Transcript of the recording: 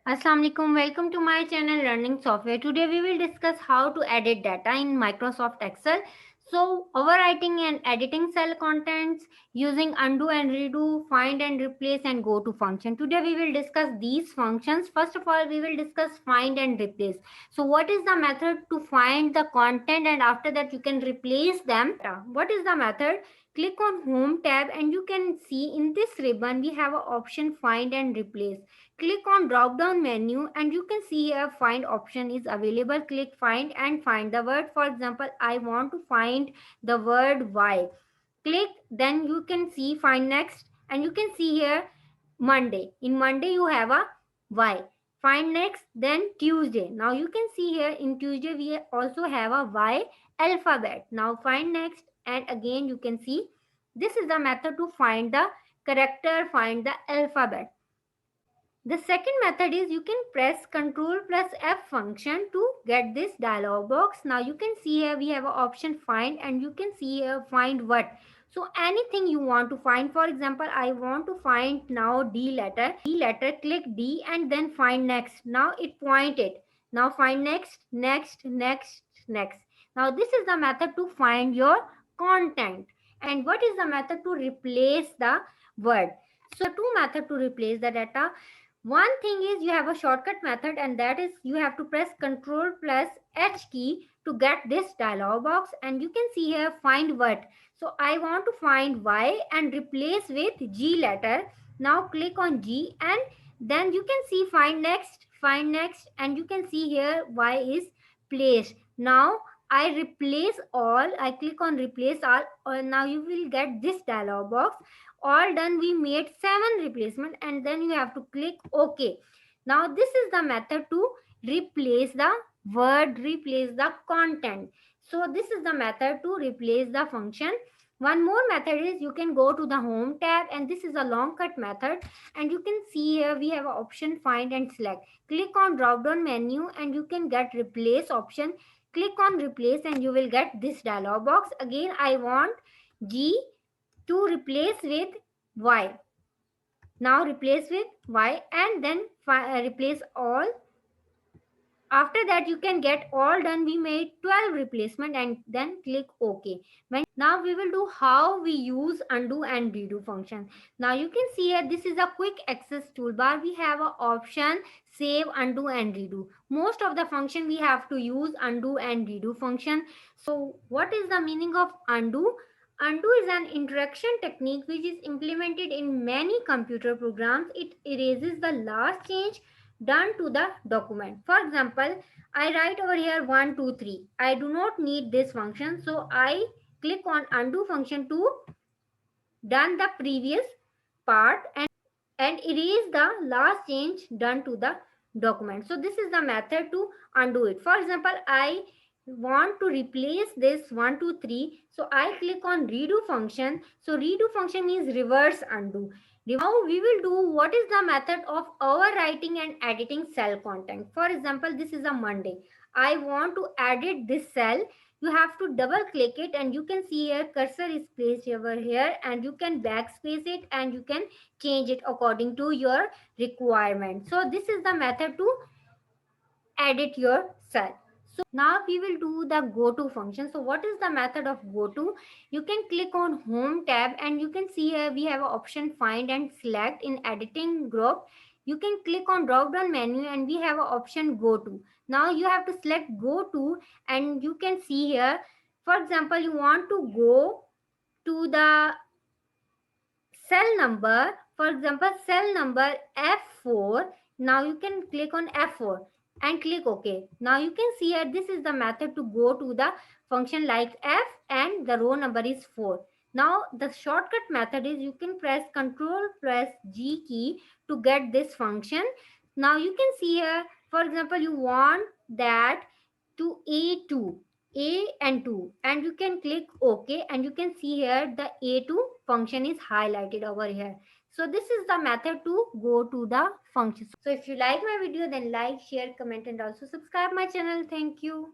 Assalamu alaikum. Welcome to my channel Learning Software. Today we will discuss how to edit data in Microsoft Excel. So overwriting and editing cell contents using undo and redo, find and replace and go to function. Today we will discuss these functions. First of all, we will discuss find and replace. So what is the method to find the content and after that you can replace them? What is the method? Click on home tab and you can see in this ribbon we have an option find and replace. Click on drop down menu and you can see here find option is available. Click find and find the word. For example, I want to find the word Y. Click, then you can see find next and you can see here Monday. In Monday you have a Y. Find next, then Tuesday. Now you can see here in Tuesday we also have a Y alphabet. Now find next and again you can see this is the method to find the character, find the alphabet. The second method is you can press Ctrl plus F function to get this dialog box. Now you can see here we have an option find and you can see here find what. So anything you want to find. For example, I want to find now D letter. D letter, click D and then find next. Now it pointed. Now find next, next, next, next. Now this is the method to find your content. And what is the method to replace the word? So two methods to replace the data. One thing is you have a shortcut method and that is you have to press Ctrl plus H key to get this dialog box and you can see here find what. So I want to find Y and replace with G letter. Now click on G and then you can see find next and you can see here Y is placed. Now I replace all, I click on replace all, now you will get this dialog box. All done, we made 7 replacement and then you have to click OK. Now this is the method to replace the word, replace the content. So this is the method to replace the function. One more method is you can go to the home tab and this is a long cut method and you can see here we have an option find and select. Click on drop down menu and you can get replace option. Click on replace and you will get this dialog box. Again I want G to replace with Y. Now replace with Y and then replace all. After that you can get all done. We made 12 replacement and then click OK. Now we will do how we use undo and redo function. Now you can see here this is a quick access toolbar. We have an option save, undo and redo. Most of the function we have to use undo and redo function. So what is the meaning of undo? Undo is an interaction technique which is implemented in many computer programs. It erases the last change done to the document. For example, I write over here 1, 2, 3. I do not need this function. So I click on undo function to done the previous part and erase the last change done to the document. So this is the method to undo it. For example, I want to replace this 1, 2, 3. So I click on redo function. So redo function means reverse undo. Now we will do what is the method of overwriting and editing cell content. For example, this is a Monday. I want to edit this cell. You have to double click it and you can see here cursor is placed over here and you can backspace it and you can change it according to your requirement. So this is the method to edit your cell. So now we will do the go to function. So what is the method of go to? You can click on home tab and you can see here we have an option find and select. In editing group you can click on drop down menu and we have an option go to. Now you have to select go to and you can see here, for example, you want to go to the cell number, for example cell number F4. Now you can click on F4 and click OK. Now you can see here this is the method to go to the function like F and the row number is 4. Now the shortcut method is you can press Ctrl plus G key to get this function. Now you can see here, for example, you want that to A2, A and 2 and you can click OK and you can see here the A2 function is highlighted over here. So this is the method to go to the function. So if you like my video then like, share, comment and also subscribe my channel. Thank you.